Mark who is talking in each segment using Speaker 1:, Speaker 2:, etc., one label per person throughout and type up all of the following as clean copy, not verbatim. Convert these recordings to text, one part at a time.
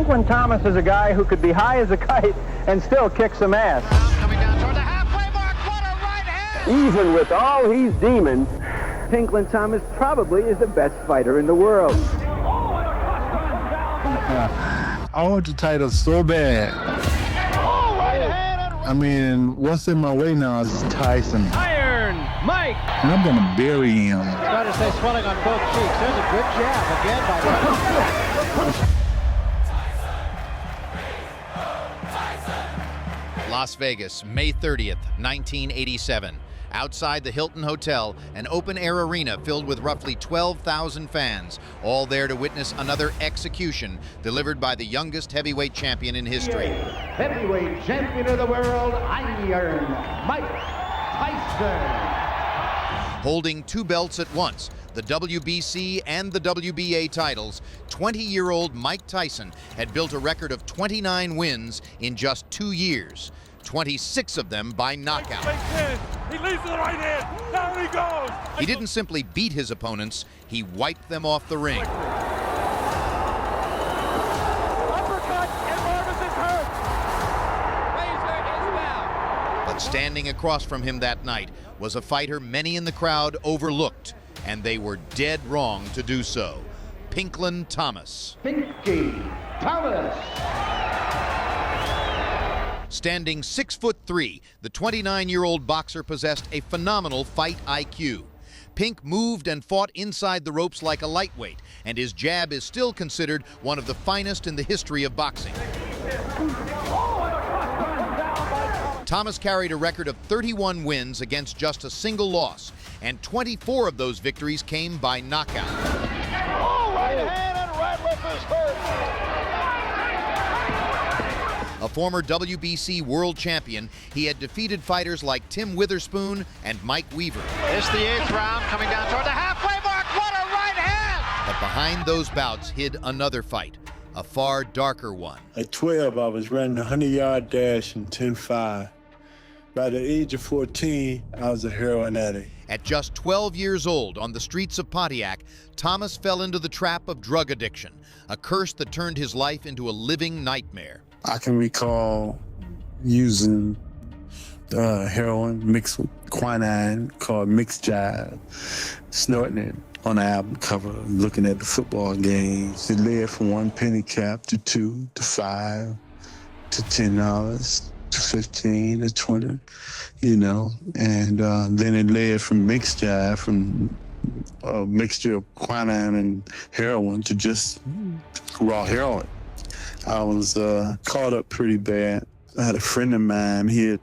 Speaker 1: Pinklon Thomas is a guy who could be high as a kite and still kick some ass.
Speaker 2: Coming down toward the halfway mark. What a right hand!
Speaker 3: Even with all he's demons, Pinklon Thomas probably is the best fighter in the world.
Speaker 4: I want the title so bad.
Speaker 2: Oh, right hand and
Speaker 4: I mean, what's in my way now is Tyson.
Speaker 2: Iron Mike.
Speaker 4: And I'm gonna bury him.
Speaker 2: Trying to stay swelling on both cheeks. There's a good jab again by Tyson.
Speaker 5: Las Vegas, May 30th, 1987. Outside the Hilton Hotel, an open-air arena filled with roughly 12,000 fans, all there to witness another execution delivered by the youngest heavyweight champion in history.
Speaker 6: Heavyweight champion of the world, Iron Mike Tyson.
Speaker 5: Holding two belts at once, the WBC and the WBA titles, 20-year-old Mike Tyson had built a record of 29 wins in just 2 years. 26 of them by knockout.
Speaker 7: He leads to the right hand. Down he goes.
Speaker 5: He didn't simply beat his opponents, he wiped them off the ring.
Speaker 7: Uppercut, and Marvis is hurt. Razor is down.
Speaker 5: But standing across from him that night was a fighter many in the crowd overlooked, and they were dead wrong to do so. Pinklon Thomas.
Speaker 6: Pinky Thomas.
Speaker 5: Standing 6'3", the 29-year-old boxer possessed a phenomenal fight IQ. Pink moved and fought inside the ropes like a lightweight, and his jab is still considered one of the finest in the history of boxing. Thomas carried a record of 31 wins against just a single loss, and 24 of those victories came by knockout.
Speaker 2: Oh, right hand and right lip is hurt.
Speaker 5: A former WBC world champion, he had defeated fighters like Tim Witherspoon and Mike Weaver.
Speaker 2: It's the 8th round, coming down toward the halfway mark. What a right hand!
Speaker 5: But behind those bouts hid another fight, a far darker one.
Speaker 4: At 12, I was running a 100-yard dash in 10.5. By the age of 14, I was a heroin addict.
Speaker 5: At just 12 years old, on the streets of Pontiac, Thomas fell into the trap of drug addiction, a curse that turned his life into a living nightmare.
Speaker 4: I can recall using heroin mixed with quinine called mixed jive, snorting it on the album cover, looking at the football games. It led from 1 penny cap to 2 to 5 to $10 to 15 to 20, you know. And then it led from mixed jive, from a mixture of quinine and heroin to just raw heroin. I was caught up pretty bad. I had a friend of mine, he had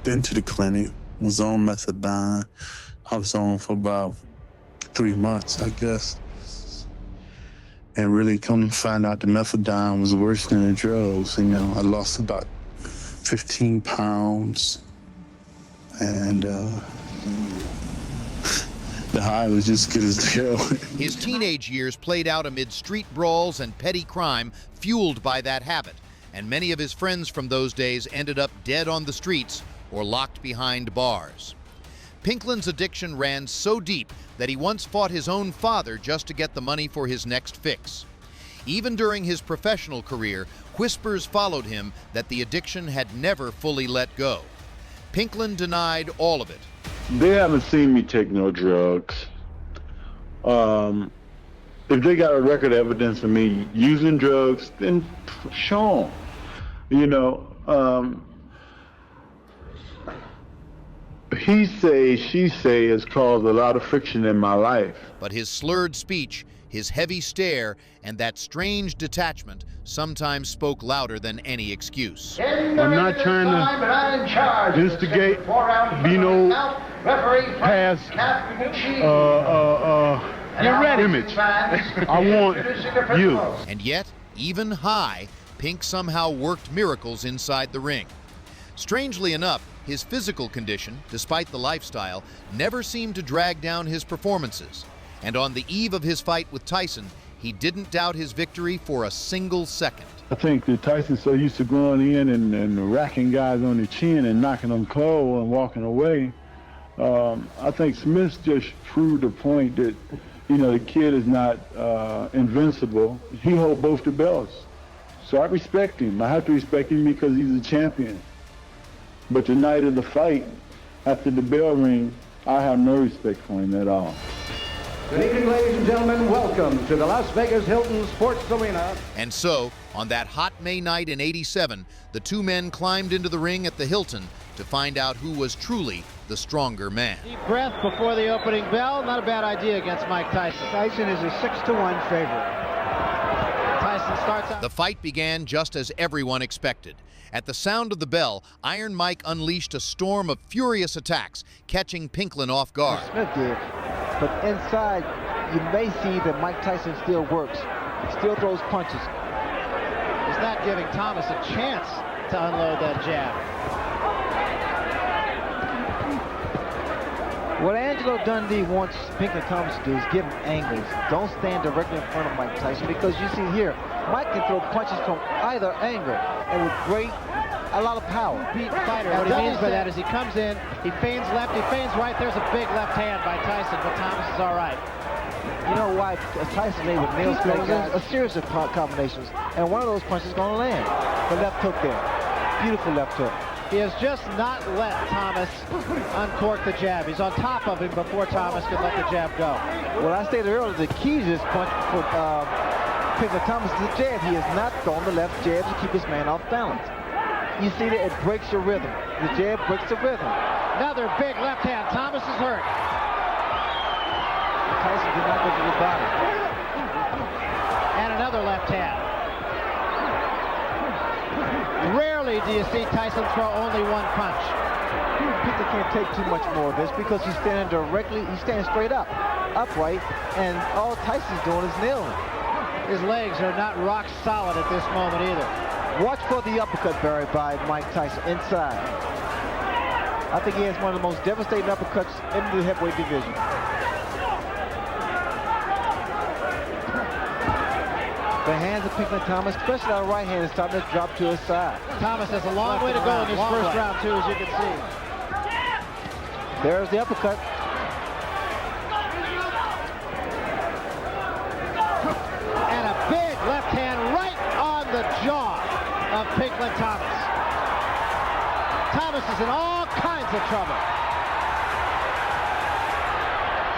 Speaker 4: been to the clinic, was on methadone. I was on for about 3 months, I guess. And really come to find out the methadone was worse than the drugs. You know, I lost about 15 pounds. And the high was just good as the heroin.
Speaker 5: His teenage years played out amid street brawls and petty crime fueled by that habit, and many of his friends from those days ended up dead on the streets or locked behind bars. Pinklon's addiction ran so deep that he once fought his own father just to get the money for his next fix. Even during his professional career, whispers followed him that the addiction had never fully let go. Pinklon denied all of it.
Speaker 8: They haven't seen me take no drugs. If they got a record evidence of me using drugs, then show them. You know, he say, she say has caused a lot of friction in my life.
Speaker 5: But his slurred speech, his heavy stare, and that strange detachment sometimes spoke louder than any excuse.
Speaker 8: I'm not trying to instigate, you know, past image. I want you.
Speaker 5: And yet, even high, Pink somehow worked miracles inside the ring. Strangely enough, his physical condition, despite the lifestyle, never seemed to drag down his performances. And on the eve of his fight with Tyson, he didn't doubt his victory for a single second.
Speaker 8: I think that Tyson's so used to going in and racking guys on the chin and knocking them cold and walking away. I think Smith just proved the point that, you know, the kid is not invincible. He holds both the belts. So I respect him. I have to respect him because he's a champion. But the night of the fight, after the bell ring, I have no respect for him at all.
Speaker 6: Good evening, ladies and gentlemen. Welcome to the Las Vegas Hilton Sports Arena.
Speaker 5: And so, on that hot May night in '87, the two men climbed into the ring at the Hilton to find out who was truly the stronger man.
Speaker 2: Deep breath before the opening bell. Not a bad idea against Mike Tyson.
Speaker 3: Tyson is a 6-1 favorite.
Speaker 2: Tyson starts out.
Speaker 5: The fight began just as everyone expected. At the sound of the bell, Iron Mike unleashed a storm of furious attacks, catching Pinklon off guard.
Speaker 3: Smith did. But inside, you may see that Mike Tyson still works. Still throws punches.
Speaker 2: He's not giving Thomas a chance to unload that jab.
Speaker 3: What Angelo Dundee wants Pinklon Thomas to do is give him angles. Don't stand directly in front of Mike Tyson, because you see here, Mike can throw punches from either angle and with a lot of power.
Speaker 2: Beat fighter. What he means by that is he comes in, he feigns left, he feigns right. There's a big left hand by Tyson, but Thomas is all right.
Speaker 3: You know why Tyson made with nail split guys? A series of combinations, and one of those punches is going to land. The left hook there. Beautiful left hook.
Speaker 2: He has just not let Thomas uncork the jab. He's on top of him before Thomas can let the jab go.
Speaker 3: Well, I stated earlier, the key to this punch for Pinklon Thomas is the jab. He has not thrown the left jab to keep his man off balance. You see that it breaks your rhythm. The jab breaks the rhythm.
Speaker 2: Another big left hand. Thomas is hurt.
Speaker 3: Tyson did not go to the body.
Speaker 2: And another left hand. Rarely do you see Tyson throw only one punch.
Speaker 3: Pinklon can't take too much more of this because he's standing straight up, upright, and all Tyson's doing is nailing.
Speaker 2: His legs are not rock solid at this moment either.
Speaker 3: Watch for the uppercut, Barry, by Mike Tyson inside. I think he has one of the most devastating uppercuts in the heavyweight division. The hands of Pinklon Thomas, especially our right hand, is starting to drop to his side.
Speaker 2: Thomas has a long way to go in this first round, too, as you can see.
Speaker 3: There's the uppercut.
Speaker 2: And a big left hand right on the jaw of Pinklon Thomas. Thomas is in all kinds of trouble.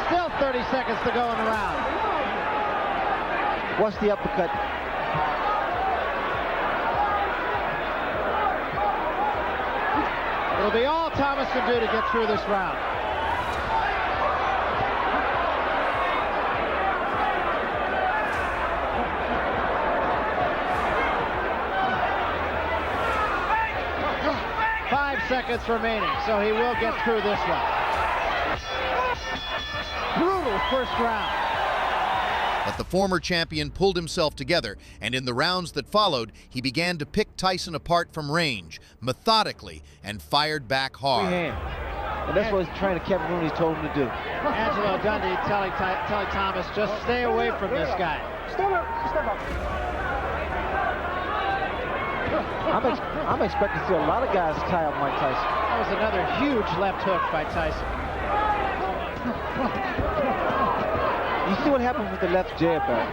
Speaker 2: Still 30 seconds to go in the round.
Speaker 3: Watch the uppercut.
Speaker 2: It'll be all Thomas can do to get through this round. Five seconds remaining, so he will get through this one. Brutal first round.
Speaker 5: But the former champion pulled himself together, and in the rounds that followed, he began to pick Tyson apart from range, methodically, and fired back hard.
Speaker 3: And that's what trainer Kevin Rooney told him to do.
Speaker 2: Angelo Dundee telling Thomas, just stay away from this guy.
Speaker 1: Step up.
Speaker 3: I'm expecting to see a lot of guys tie up Mike Tyson.
Speaker 2: That was another huge left hook by Tyson.
Speaker 3: You see what happens with the left jab, Barry?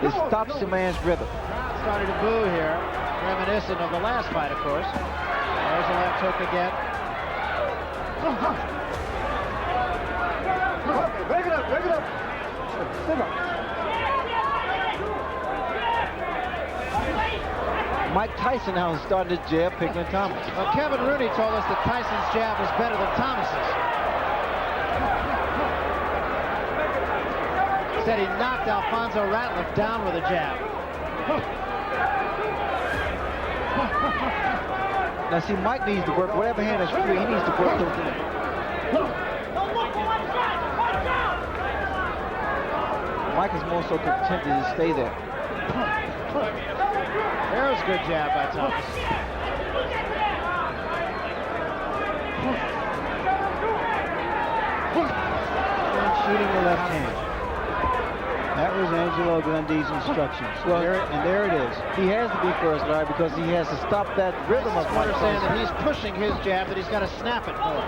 Speaker 3: It stops the man's rhythm.
Speaker 2: Crowd started to boo here, reminiscent of the last fight, of course. There's a left hook again.
Speaker 1: Break it up. Step up.
Speaker 3: Mike Tyson now is starting to jab Pinklon Thomas.
Speaker 2: Well, Kevin Rooney told us that Tyson's jab was better than Thomas's. Said he knocked Alfonso Ratliff down with a jab.
Speaker 3: Now see, Mike needs to work, whatever hand is free, he needs to work those in. Mike is more so contented to stay there.
Speaker 2: There's a good jab by Thomas.
Speaker 3: And shooting the left hand. That was Angelo Dundee's instructions. Well, there it is. He has to be first, Larry, because he has to stop that rhythm of Mike
Speaker 2: Tyson.
Speaker 3: Tyson.
Speaker 2: That he's pushing his jab, that he's got to snap it more.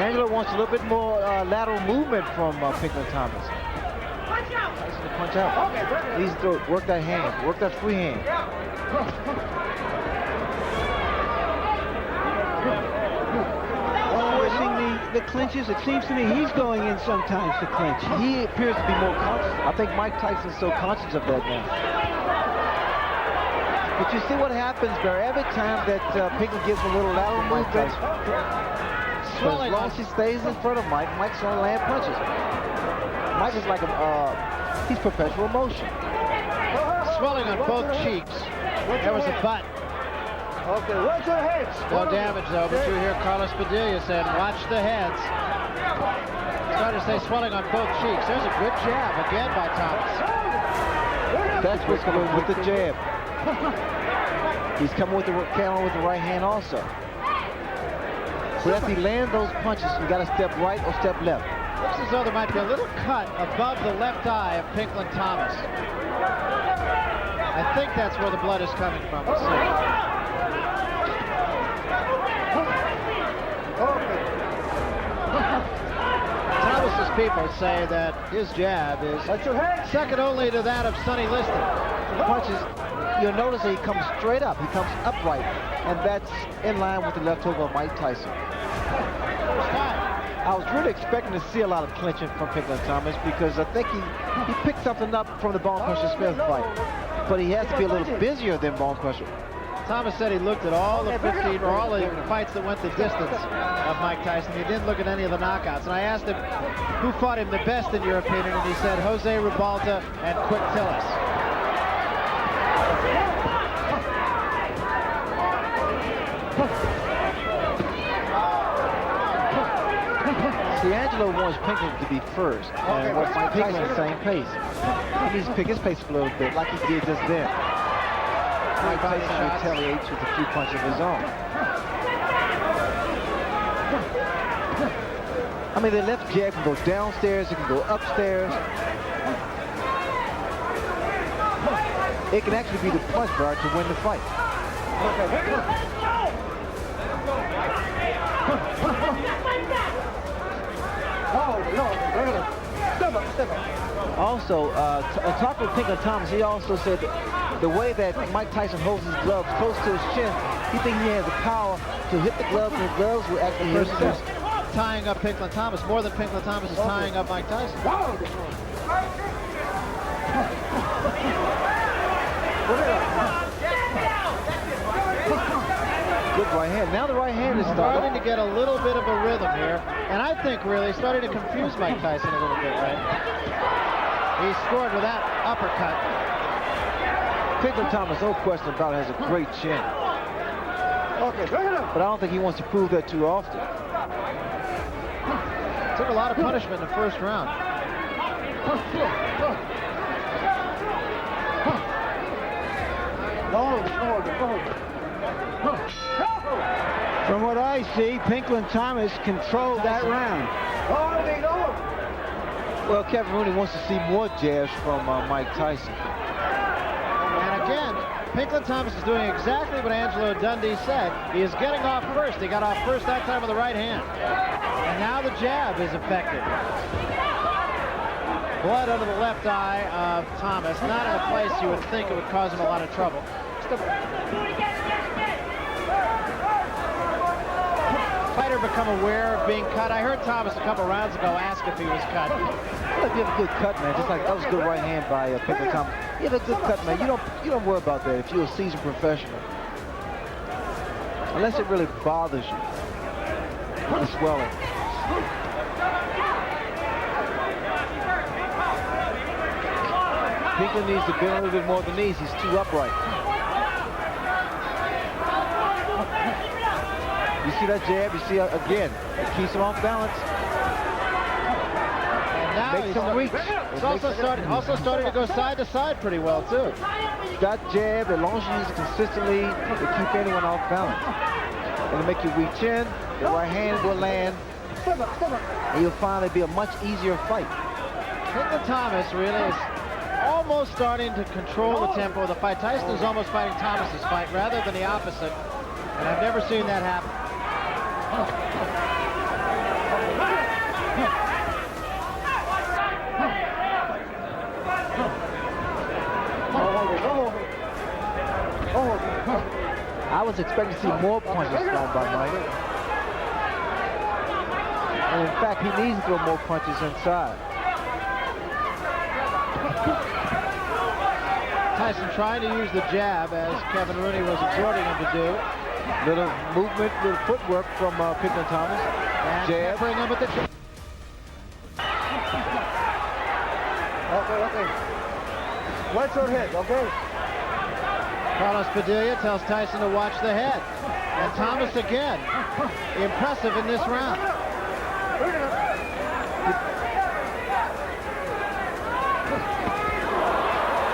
Speaker 3: Angelo wants a little bit more lateral movement from Pinklon Thomas.
Speaker 2: Tyson
Speaker 3: Tyson to punch out. He needs to work that hand, work that free hand.
Speaker 9: Forcing the clinches, it seems to me he's going in sometimes to clinch.
Speaker 3: He appears to be more conscious. I think Mike Tyson's so conscious of that now. But you see what happens, Barry, every time that Pinklon gives a little lateral Mike Tyson. So as long as he stays in front of Mike, Mike's going to land punches. Mike is like he's perpetual motion.
Speaker 2: Swelling on both cheeks. There was a butt.
Speaker 1: Okay, watch your heads.
Speaker 2: No damage though, but you hear Carlos Padilla said, watch the heads. Started to say swelling on both cheeks. There's a good jab again by Thomas.
Speaker 3: That's what's coming with the jab. He's coming with the right hand also. But as he lands those punches, you got to step right or step left.
Speaker 2: Looks as though there might be a little cut above the left eye of Pinklon Thomas. I think that's where the blood is coming from. We'll see. Thomas's people say that his jab is second only to that of Sonny Liston.
Speaker 3: The punches, you'll notice that he comes straight up. He comes upright. And that's in line with the left hook of Mike Tyson. I was really expecting to see a lot of clinching from Pinklon Thomas because I think he picked something up from the Bone Crusher Smith fight. But he has to be a little busier than Bone Crusher.
Speaker 2: Thomas said he looked at all the 15 or all the fights that went the distance of Mike Tyson. He didn't look at any of the knockouts. And I asked him who fought him the best in your opinion, and he said Jose Ribalta and Quick Tillis.
Speaker 3: See, Angelo wants Pinklon to be first, and wants Mike Tyson the same pace. He needs to pick his pace a little bit, like he did just then. Mike Tyson retaliates with a few punches of his own. I mean, the left jab can go downstairs, it can go upstairs. It can actually be the punch bar to win the fight. Also, talking with Pinklon Thomas, he also said the way that Mike Tyson holds his gloves close to his chin, he thinks he has the power to hit the gloves, and the gloves will actually hit his chest.
Speaker 2: Tying up Pinklon Thomas more than Pinklon Thomas is tying up Mike Tyson.
Speaker 3: Good right hand. Now the right hand is
Speaker 2: starting to get a little bit of a rhythm here, and I think really starting to confuse Mike Tyson a little bit, right? He scored with that uppercut.
Speaker 3: Pinklon Thomas, no question about it, has a great chin. But I don't think he wants to prove that too often.
Speaker 2: Took a lot of punishment in the first round.
Speaker 9: From what I see, Pinklon Thomas controlled that round.
Speaker 3: Well, Kevin Rooney wants to see more jabs from Mike Tyson.
Speaker 2: And again, Pinklon Thomas is doing exactly what Angelo Dundee said. He is getting off first. He got off first that time with the right hand. And now the jab is effective. Blood under the left eye of Thomas. Not in a place you would think it would cause him a lot of trouble. Fighter become aware of being cut. I heard Thomas a couple rounds ago ask if he was cut.
Speaker 3: Well, if you have a good cut, man, just like that was a good right hand by Pinklon Thomas. You have a good cut, man. You don't worry about that if you're a seasoned professional. Unless it really bothers you. The swelling. Pinklon needs to bend a little bit more than these. He's too upright. You see that jab? You see, again, it keeps him off balance.
Speaker 2: And now
Speaker 3: makes him reach.
Speaker 2: It's also starting to go side to side pretty well, too.
Speaker 3: That jab, as long as you use it consistently, to keep anyone off balance. It'll make you reach in, the right hand will land, and you'll find it'll be a much easier fight.
Speaker 2: Pinklon Thomas really is almost starting to control the tempo of the fight. Tyson is almost fighting Thomas's fight rather than the opposite, and I've never seen that happen.
Speaker 3: I was expecting to see more punches thrown by Mike. And in fact, he needs to throw more punches inside.
Speaker 2: Tyson trying to use the jab, as Kevin Rooney was exhorting him to do.
Speaker 3: Little movement, little footwork from Pinklon Thomas.
Speaker 2: And
Speaker 3: Jab.
Speaker 2: peppering him with the jab.
Speaker 9: Okay. One short hit, okay?
Speaker 2: Carlos Padilla tells Tyson to watch the head. And Thomas again, impressive in this round.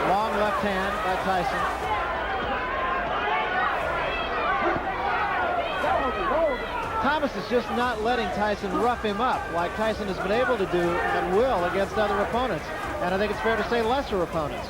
Speaker 2: Long left hand by Tyson. Thomas is just not letting Tyson rough him up like Tyson has been able to do and will against other opponents. And I think it's fair to say lesser opponents.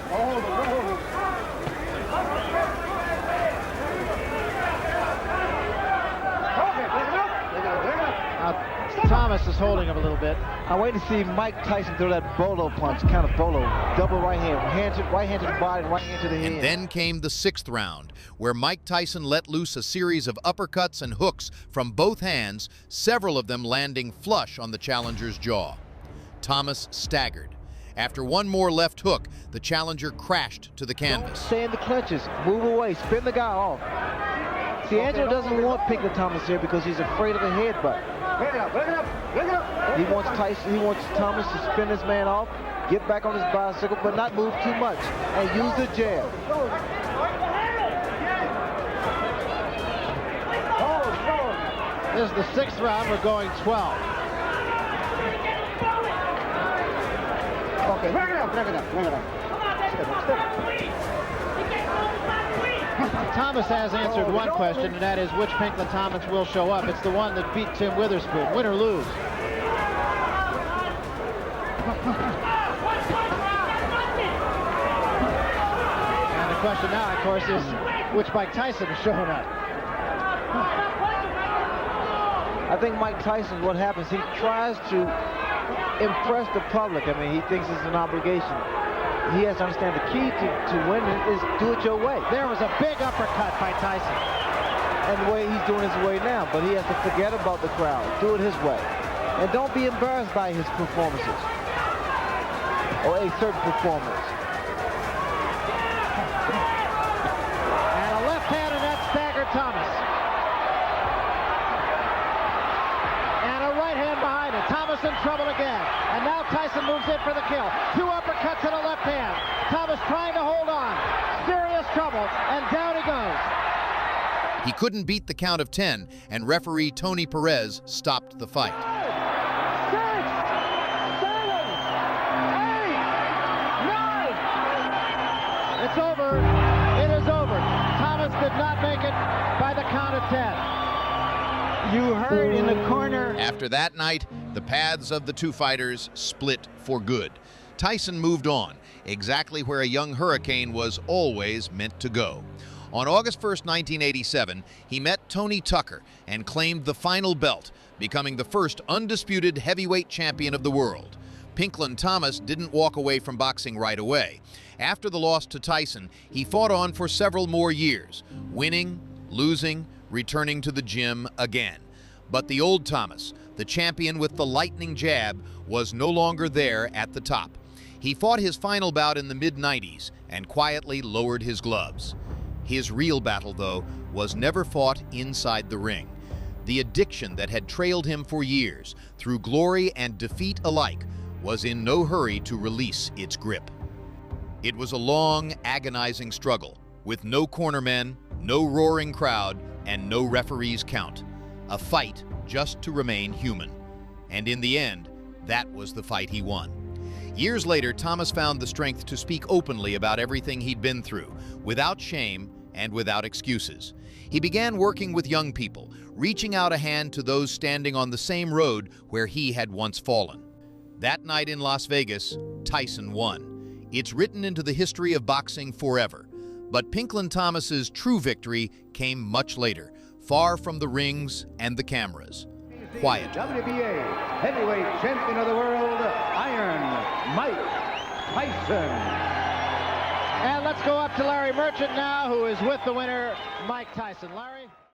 Speaker 2: Thomas is holding him a little bit.
Speaker 3: I wait to see Mike Tyson throw that bolo punch, kind of bolo, double right hand to the body, right hand to the head.
Speaker 5: And then came the 6th round, where Mike Tyson let loose a series of uppercuts and hooks from both hands, several of them landing flush on the challenger's jaw. Thomas staggered. After one more left hook, the challenger crashed to the canvas.
Speaker 3: Stay in the clinches, move away, spin the guy off. See, Angelo doesn't want Pinklon Thomas here because he's afraid of a headbutt. He wants Thomas to spin his man off, get back on his bicycle, but not move too much, and use the jab.
Speaker 2: This is the 6th round. We're going 12.
Speaker 9: Okay, bring it up.
Speaker 2: Thomas has answered one question, and that is which Pinklon Thomas will show up. It's the one that beat Tim Witherspoon, win or lose. And the question now, of course, is which Mike Tyson is showing up.
Speaker 3: I think Mike Tyson, what happens, he tries to impress the public. I mean, he thinks it's an obligation. He has to understand the key to winning is do it your way.
Speaker 2: There was a big uppercut by Tyson.
Speaker 3: And the way he's doing his way now, but he has to forget about the crowd. Do it his way. And don't be embarrassed by his performances. Or a certain performance.
Speaker 2: And a left hand, and that staggered Thomas. And a right hand behind it. Thomas in trouble again. And now Tyson moves in for the kill. 2 uppercuts and a left hand. Thomas trying to hold on. Serious trouble, and down he goes.
Speaker 5: He couldn't beat the count of 10, and referee Tony Perez stopped the fight.
Speaker 9: 6, 7, 8, 9.
Speaker 2: It's over. It is over. Thomas did not make it by the count of 10.
Speaker 9: You heard in the corner.
Speaker 5: After that night, the paths of the two fighters split for good. Tyson moved on, exactly where a young hurricane was always meant to go. On August 1st, 1987, he met Tony Tucker and claimed the final belt, becoming the first undisputed heavyweight champion of the world. Pinklon Thomas didn't walk away from boxing right away. After the loss to Tyson, he fought on for several more years, winning, losing, returning to the gym again. But the old Thomas, the champion with the lightning jab, was no longer there at the top. He fought his final bout in the mid-90s and quietly lowered his gloves. His real battle, though, was never fought inside the ring. The addiction that had trailed him for years, through glory and defeat alike, was in no hurry to release its grip. It was a long, agonizing struggle, with no cornermen, no roaring crowd, and no referee's count. A fight just to remain human. And in the end, that was the fight he won. Years later, Thomas found the strength to speak openly about everything he'd been through, without shame and without excuses. He began working with young people, reaching out a hand to those standing on the same road where he had once fallen. That night in Las Vegas, Tyson won. It's written into the history of boxing forever. But Pinklon Thomas's true victory came much later, far from the rings and the cameras. Quiet.
Speaker 6: WBA heavyweight champion of the world, Iron Mike Tyson.
Speaker 2: And let's go up to Larry Merchant now, who is with the winner, Mike Tyson. Larry?